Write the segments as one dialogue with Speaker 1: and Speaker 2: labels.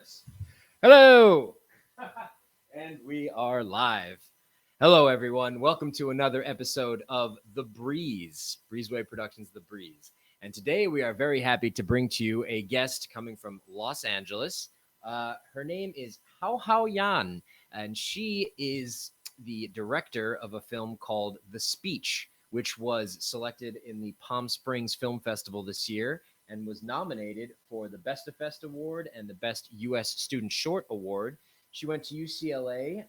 Speaker 1: this. Hello! And we are live. Hello, everyone. Welcome to another episode of The Breeze, Breezeway Productions' The Breeze. And today we are very happy to bring to you a guest coming from Los Angeles. Her name is Hao Hao Yan, and she is the director of a film called The Speech, which was selected in the Palm Springs Film Festival this year and was nominated for the Best of Fest Award and the Best U.S. Student Short Award. She went to UCLA,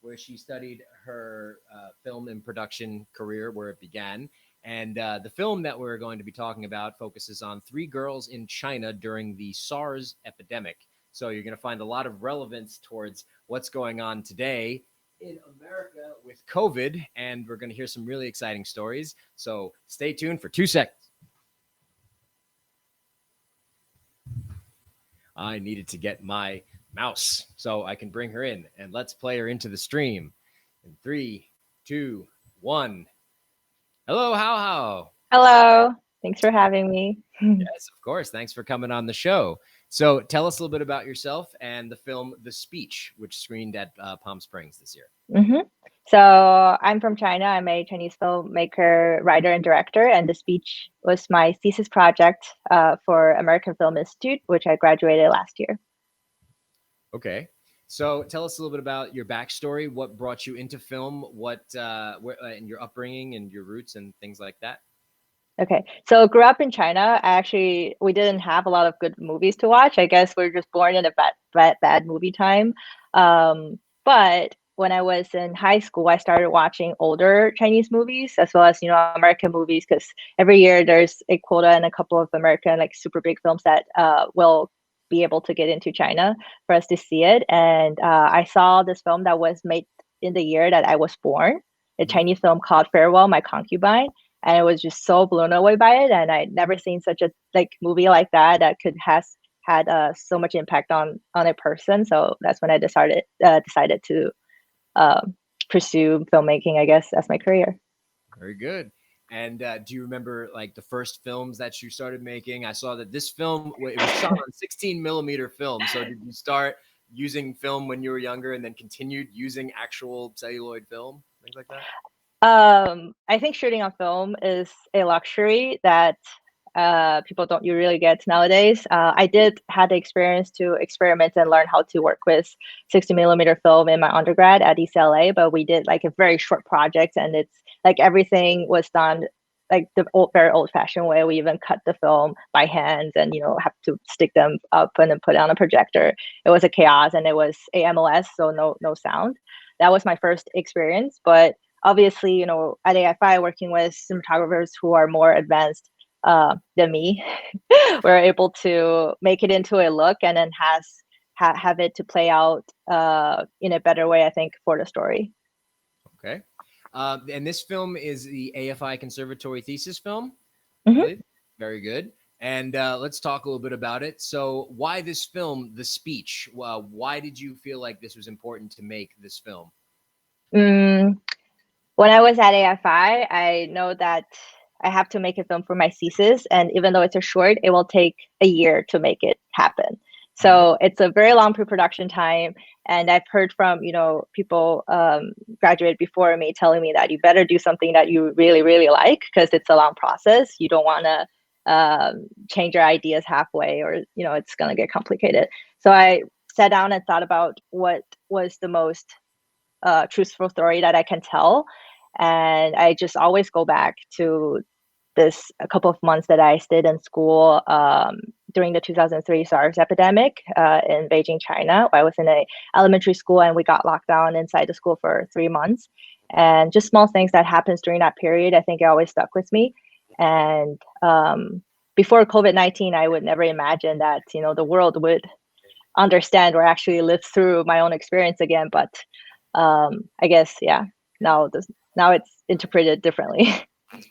Speaker 1: where she studied her film and production career, where it began. And the film that we're going to be talking about focuses on 3 girls in China during the SARS epidemic. So you're going to find a lot of relevance towards what's going on today in America with COVID, and we're going to hear some really exciting stories. So stay tuned for 2 seconds. I needed to get my mouse so I can bring her in, and let's play her into the stream. In 3, 2, 1. Hello, Hao Hao.
Speaker 2: Hello. Thanks for having me.
Speaker 1: Yes, of course. Thanks for coming on the show. So tell us a little bit about yourself and the film The Speech, which screened at Palm Springs this year.
Speaker 2: So I'm from China. I'm a Chinese filmmaker, writer, and director. And The Speech was my thesis project for American Film Institute, which I graduated last year.
Speaker 1: Okay. So tell us a little bit about your backstory. What brought you into film? And your upbringing and your roots and things like that.
Speaker 2: Okay. So grew up in China. We didn't have a lot of good movies to watch. I guess we're just born in a bad movie time. But when I was in high school, I started watching older Chinese movies as well as, American movies, because every year there's a quota and a couple of American, like super big films that will be able to get into China for us to see it. And I saw this film that was made in the year that I was born, a Chinese film called Farewell, My Concubine. And I was just so blown away by it. And I'd never seen such a movie like that could had so much impact on a person. So that's when I decided to pursue filmmaking, I guess, as my career.
Speaker 1: Very good. And do you remember like the first films that you started making? I saw that this film, it was shot on 16 millimeter film. So did you start using film when you were younger and then continued using actual celluloid film, things like that?
Speaker 2: I think shooting on film is a luxury that people don't really get nowadays. I did had the experience to experiment and learn how to work with 60 millimeter film in my undergrad at UCLA, but we did like a very short project, and it's like everything was done like the very old fashioned way. We even cut the film by hand and, have to stick them up and then put it on a projector. It was a chaos, and it was AMOS, so no sound. That was my first experience, but obviously, at AFI, working with cinematographers who are more advanced than me, we're able to make it into a look and then have it to play out in a better way, I think, for the story.
Speaker 1: Okay. And this film is the AFI Conservatory Thesis film. Very good. And let's talk a little bit about it. So why this film, The Speech? Why did you feel like this was important to make this film?
Speaker 2: When I was at AFI, I know that I have to make a film for my thesis. And even though it's a short, it will take a year to make it happen. So it's a very long pre-production time. And I've heard from, people graduate before me telling me that you better do something that you really, really like, because it's a long process. You don't want to change your ideas halfway, or, it's going to get complicated. So I sat down and thought about what was the most truthful story that I can tell. And I just always go back to a couple of months that I stayed in school during the 2003 SARS epidemic in Beijing, China. I was in an elementary school, and we got locked down inside the school for 3 months. And just small things that happens during that period, I think it always stuck with me. And before COVID-19, I would never imagine that, the world would understand or actually live through my own experience again. But I guess, now it's interpreted differently.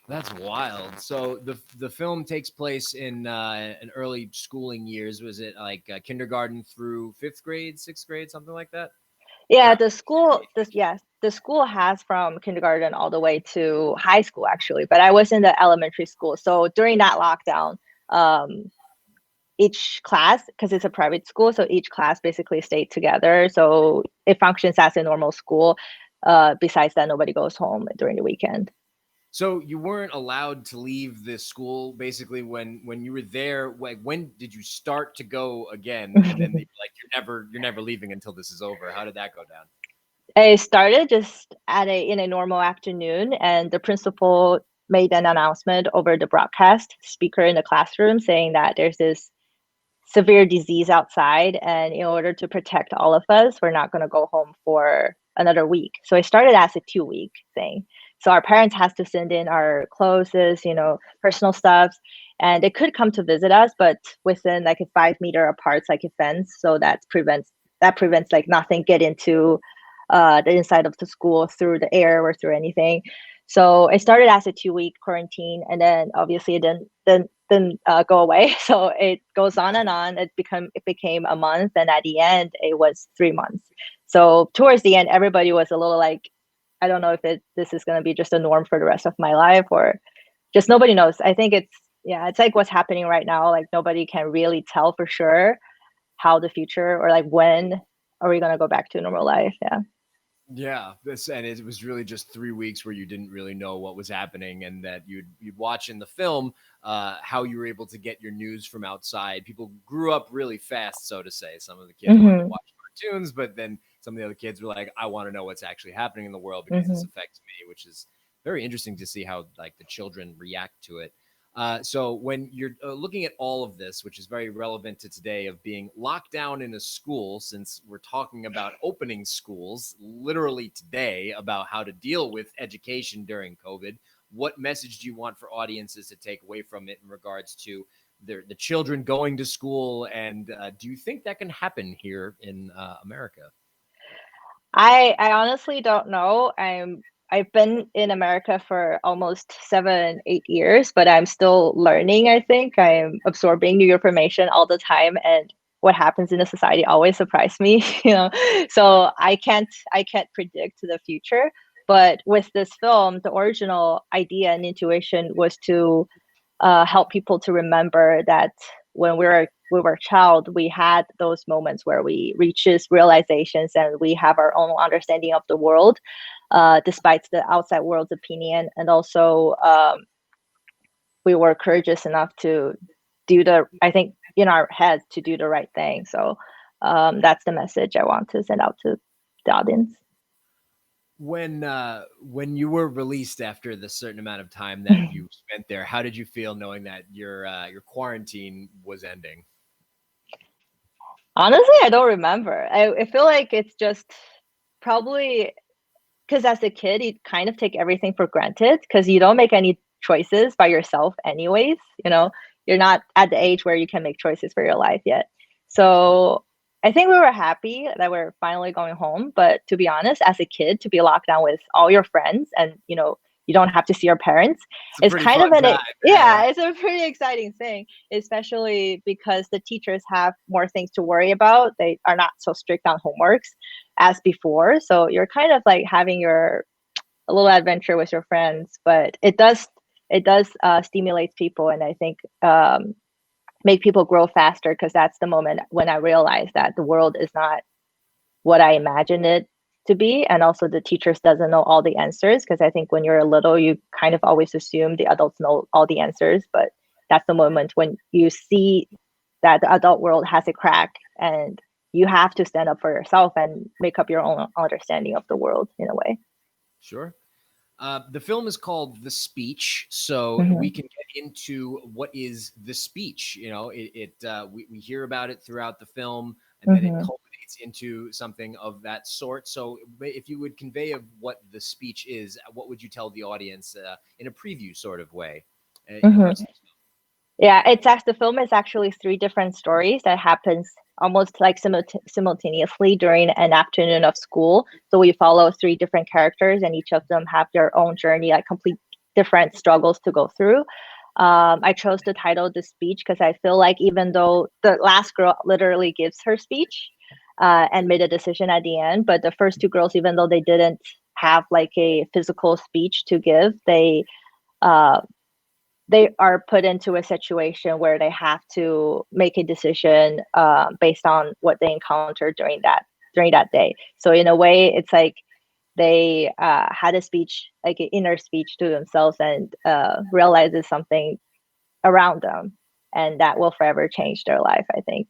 Speaker 1: That's wild. So the film takes place in an early schooling years. Was it like kindergarten through 5th grade, 6th grade, something like that?
Speaker 2: Yeah, the school has from kindergarten all the way to high school, actually. But I was in the elementary school, so during that lockdown, each class, because it's a private school, so each class basically stayed together. So it functions as a normal school. Besides that, nobody goes home during the weekend.
Speaker 1: So you weren't allowed to leave the school basically when you were there. Like, when did you start to go again? And then like you're never leaving until this is over. How did that go down?
Speaker 2: I started just in a normal afternoon, and the principal made an announcement over the broadcast speaker in the classroom saying that there's this severe disease outside, and in order to protect all of us, we're not going to go home for another week. So it started as a 2-week thing. So our parents has to send in our clothes, personal stuff, and they could come to visit us, but within like a 5-meter apart, like a fence. So that prevents like nothing get into the inside of the school through the air or through anything. So it started as a 2-week quarantine, and then obviously it didn't go away. So it goes on and on. It became a month, and at the end, it was 3 months. So towards the end, everybody was a little like, I don't know if this is going to be just a norm for the rest of my life, or just nobody knows. I think it's like what's happening right now. Like nobody can really tell for sure how the future, or like when are we going to go back to normal life. Yeah.
Speaker 1: Yeah, and it was really just 3 weeks where you didn't really know what was happening, and that you'd watch in the film how you were able to get your news from outside. People grew up really fast, so to say. Some of the kids wanted to watch cartoons, but then some of the other kids were like, "I want to know what's actually happening in the world because this affects me," which is very interesting to see how like the children react to it. So when you're looking at all of this, which is very relevant to today, of being locked down in a school, since we're talking about opening schools literally today, about how to deal with education during COVID, what message do you want for audiences to take away from it in regards to the children going to school? And do you think that can happen here in America?
Speaker 2: I honestly don't know. I've been in America for almost 7, 8 years, but I'm still learning. I think I'm absorbing new information all the time, and what happens in a society always surprises me. So I can't predict the future. But with this film, the original idea and intuition was to help people to remember that when we were a child, we had those moments where we reach these realizations and we have our own understanding of the world, despite the outside world's opinion. And also, we were courageous enough to I think, in our heads, to do the right thing. So that's the message I want to send out to the audience.
Speaker 1: When you were released after the certain amount of time that you spent there, how did you feel knowing that your quarantine was ending?
Speaker 2: Honestly, I don't remember. I feel like it's just probably because as a kid, you kind of take everything for granted because you don't make any choices by yourself anyways. You're not at the age where you can make choices for your life yet. So I think we were happy that we're finally going home. But to be honest, as a kid, to be locked down with all your friends and, you don't have to see your parents,
Speaker 1: It's
Speaker 2: it's
Speaker 1: a pretty
Speaker 2: kind of
Speaker 1: fun time.
Speaker 2: yeah, it's a pretty exciting thing, especially because the teachers have more things to worry about. They are not so strict on homeworks as before. So you're kind of like having a little adventure with your friends, but it does stimulate people, and I think make people grow faster, because that's the moment when I realized that the world is not what I imagined it to be, and also the teachers doesn't know all the answers, because I think when you're little, you kind of always assume the adults know all the answers, but that's the moment when you see that the adult world has a crack, and you have to stand up for yourself and make up your own understanding of the world in a way.
Speaker 1: Sure. The film is called The Speech, so we can get into what is the speech. We hear about it throughout the film, and then it culminates into something of that sort. So, if you would convey of what the speech is, what would you tell the audience in a preview sort of way?
Speaker 2: Yeah, the film is actually 3 different stories that happens almost like simultaneously during an afternoon of school. So we follow 3 different characters, and each of them have their own journey, like complete different struggles to go through. I chose the title "The Speech" because I feel like even though the last girl literally gives her speech and made a decision at the end, but the first 2 girls, even though they didn't have like a physical speech to give, uh, they are put into a situation where they have to make a decision based on what they encountered during that day. So in a way, it's like they had a speech, like an inner speech to themselves, and realizes something around them, and that will forever change their life, I think.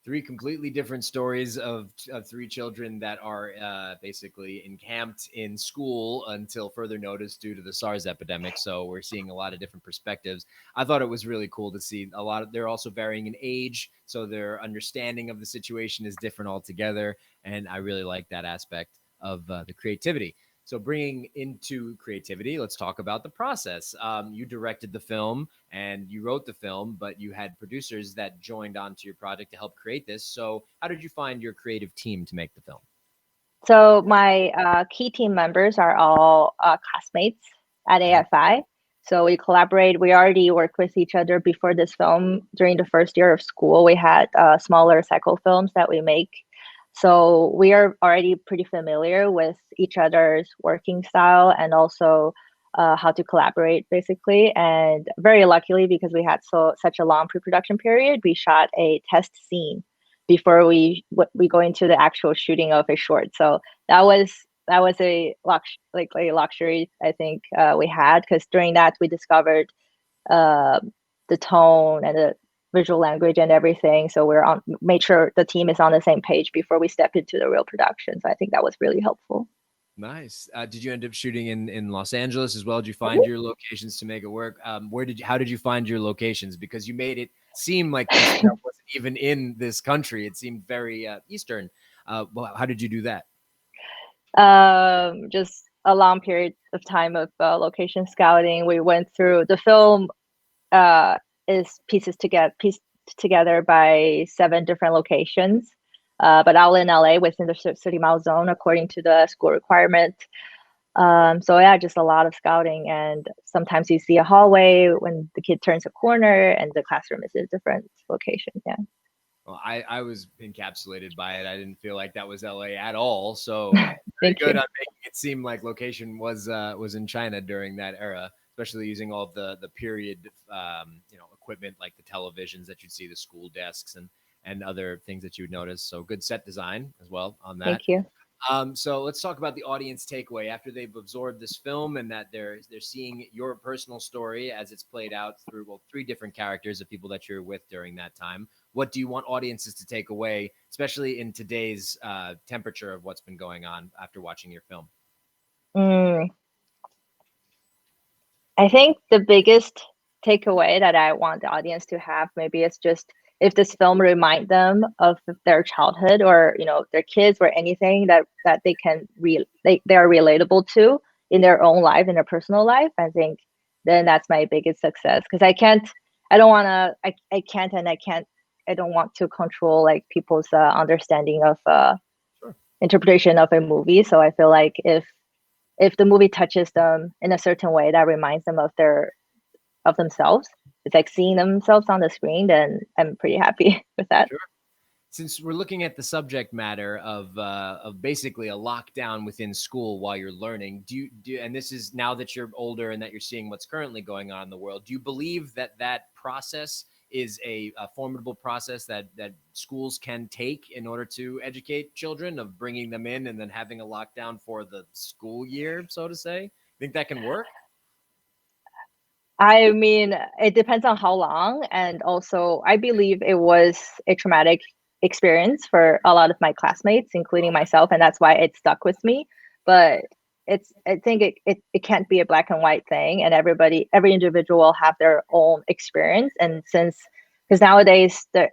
Speaker 1: Three completely different stories of three children that are basically encamped in school until further notice due to the SARS epidemic. So we're seeing a lot of different perspectives. I thought it was really cool to see a lot of, they're also varying in age. So their understanding of the situation is different altogether. And I really like that aspect of the creativity. So bringing into creativity, let's talk about the process. You directed the film and you wrote the film, but you had producers that joined onto your project to help create this. So how did you find your creative team to make the film?
Speaker 2: So my key team members are all classmates at AFI. So we collaborate. We already worked with each other before this film. During the first year of school, we had smaller cycle films that we make. So we are already pretty familiar with each other's working style and also how to collaborate, basically. And very luckily, because we had such a long pre-production period, we shot a test scene before we go into the actual shooting of a short. So that was a luxury, I think, we had, because during that we discovered the tone and the visual language and everything. So made sure the team is on the same page before we step into the real production. So I think that was really helpful.
Speaker 1: Nice. Did you end up shooting in Los Angeles as well? Did you find your locations to make it work? How did you find your locations? Because you made it seem like this wasn't even in this country. It seemed very Eastern. Well, how did you do that?
Speaker 2: Just a long period of time of location scouting. We went through the film is pieced together by 7 different locations, but all in LA within the 30-mile zone according to the school requirement. So yeah, just a lot of scouting, and sometimes you see a hallway when the kid turns a corner and the classroom is a different location. Yeah.
Speaker 1: Well, I was encapsulated by it. I didn't feel like that was LA at all. So very good on making it seem like location was in China during that era, especially using all of the period equipment like the televisions that you'd see, the school desks and other things that you would notice. So good set design as well on that.
Speaker 2: Thank you.
Speaker 1: So let's talk about the audience takeaway after they've absorbed this film and that they're seeing your personal story as it's played out through 3 different characters of people that you're with during that time. What do you want audiences to take away, especially in today's temperature of what's been going on after watching your film?
Speaker 2: I think the biggest takeaway that I want the audience to have maybe is just if this film remind them of their childhood or their kids or anything that they can they are relatable to in their own life, in their personal life. I think then that's my biggest success, because I don't want to control like people's understanding of
Speaker 1: Sure.
Speaker 2: interpretation of a movie. So I feel like if the movie touches them in a certain way that reminds them of themselves, it's like seeing themselves on the screen, then I'm pretty happy with that.
Speaker 1: Sure. Since we're looking at the subject matter of basically a lockdown within school while you're learning, do you and this is now that you're older and that you're seeing what's currently going on in the world, do you believe that process is a formidable process that schools can take in order to educate children, of bringing them in and then having a lockdown for the school year, so to say? Think that can work?
Speaker 2: I mean, it depends on how long, and also I believe it was a traumatic experience for a lot of my classmates, including myself, and that's why it stuck with me. But I think it can't be a black and white thing, and every individual will have their own experience. And because nowadays the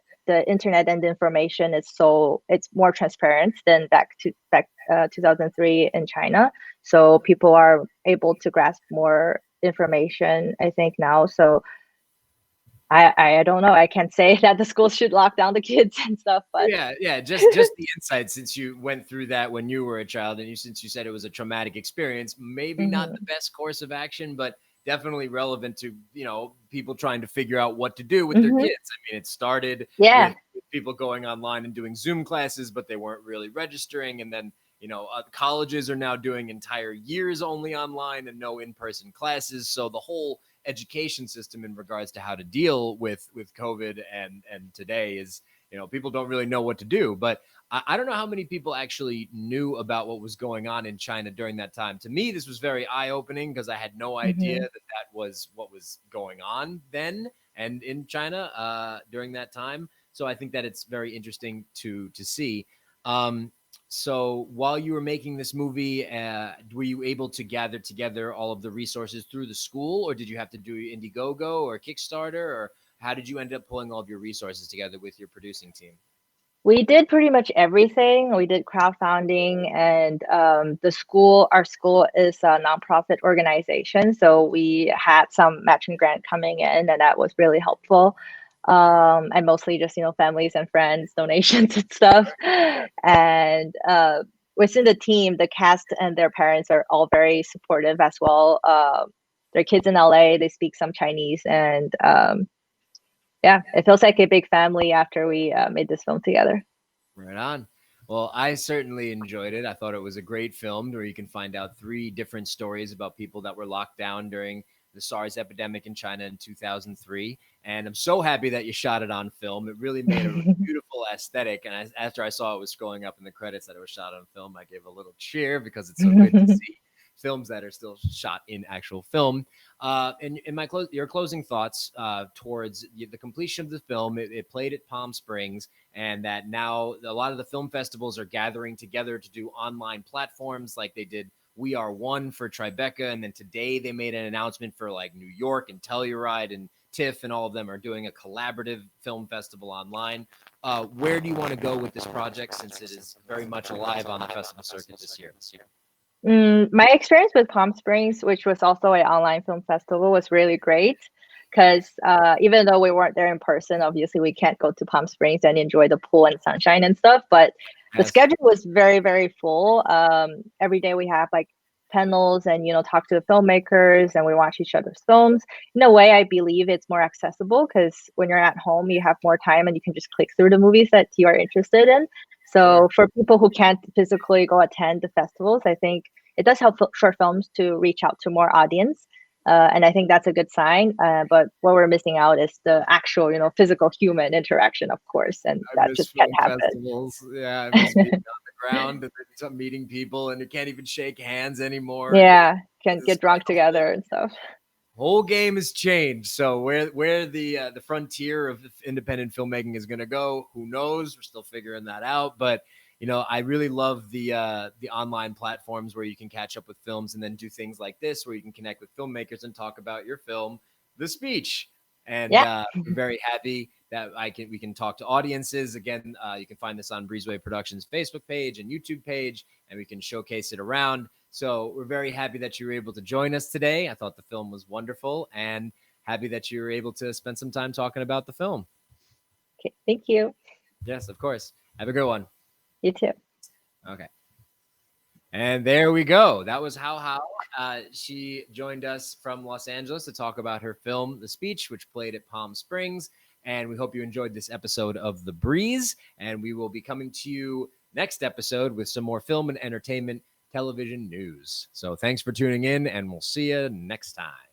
Speaker 2: internet and the information it's more transparent than back 2003 in China, so people are able to grasp more information, I think, now. So I don't know. I can't say that the schools should lock down the kids and stuff, but
Speaker 1: yeah, just the insight, since you went through that when you were a child, and since you said it was a traumatic experience, maybe not the best course of action, but definitely relevant to people trying to figure out what to do with their kids. I mean, it started with people going online and doing Zoom classes, but they weren't really registering, and then colleges are now doing entire years only online and no in-person classes. So the whole education system in regards to how to deal with COVID and today is, people don't really know what to do. But I don't know how many people actually knew about what was going on in China during that time. To me, this was very eye-opening because I had no idea that was what was going on then and in China during that time. So I think that it's very interesting to see. So while you were making this movie, were you able to gather together all of the resources through the school, or did you have to do Indiegogo or Kickstarter, or how did you end up pulling all of your resources together with your producing team?
Speaker 2: We did pretty much everything. We did crowdfunding, and our school is a nonprofit organization, so we had some matching grant coming in, and that was really helpful. And mostly just families and friends, donations and stuff. And within the team, the cast and their parents are all very supportive as well. Their kids in LA, they speak some Chinese, and yeah, it feels like a big family after we made this film together.
Speaker 1: Right on. Well, I certainly enjoyed it. I thought it was a great film where you can find out 3 different stories about people that were locked down during the SARS epidemic in China in 2003. And I'm so happy that you shot it on film. It really made a beautiful aesthetic. And after I saw it was scrolling up in the credits that it was shot on film, I gave a little cheer because it's so good to see films that are still shot in actual film. And in your closing thoughts towards the completion of the film, it played at Palm Springs, and that now a lot of the film festivals are gathering together to do online platforms like they did We Are One for Tribeca, and then today they made an announcement for like New York and Telluride and TIFF, and all of them are doing a collaborative film festival online. Where do you want to go with this project since it is very much alive on the festival circuit this year?
Speaker 2: My experience with Palm Springs, which was also an online film festival, was really great because even though we weren't there in person, obviously we can't go to Palm Springs and enjoy the pool and sunshine and stuff. But the schedule was very, very full. Every day we have like panels and talk to the filmmakers, and we watch each other's films. In a way, I believe it's more accessible because when you're at home, you have more time and you can just click through the movies that you are interested in. So for people who can't physically go attend the festivals, I think it does help short films to reach out to more audience. And I think that's a good sign. But what we're missing out is the actual, physical human interaction, of course. And that just can't happen.
Speaker 1: Festivals. Yeah, I miss being on the ground and meeting people, and you can't even shake hands anymore.
Speaker 2: Yeah, can't get drunk together and stuff.
Speaker 1: Whole game has changed. So where the frontier of independent filmmaking is going to go, who knows? We're still figuring that out. But I really love the online platforms where you can catch up with films and then do things like this, where you can connect with filmmakers and talk about your film, The Speech. And I'm very happy that we can talk to audiences. Again, you can find this on Breezeway Productions Facebook page and YouTube page, and we can showcase it around. So we're very happy that you were able to join us today. I thought the film was wonderful, and happy that you were able to spend some time talking about the film.
Speaker 2: Okay, thank you.
Speaker 1: Yes, of course. Have a good one.
Speaker 2: You too.
Speaker 1: Okay. And there we go. That was Hao Hao. She joined us from Los Angeles to talk about her film, The Speech, which played at Palm Springs. And we hope you enjoyed this episode of The Breeze. And we will be coming to you next episode with some more film and entertainment television news. So thanks for tuning in, and we'll see you next time.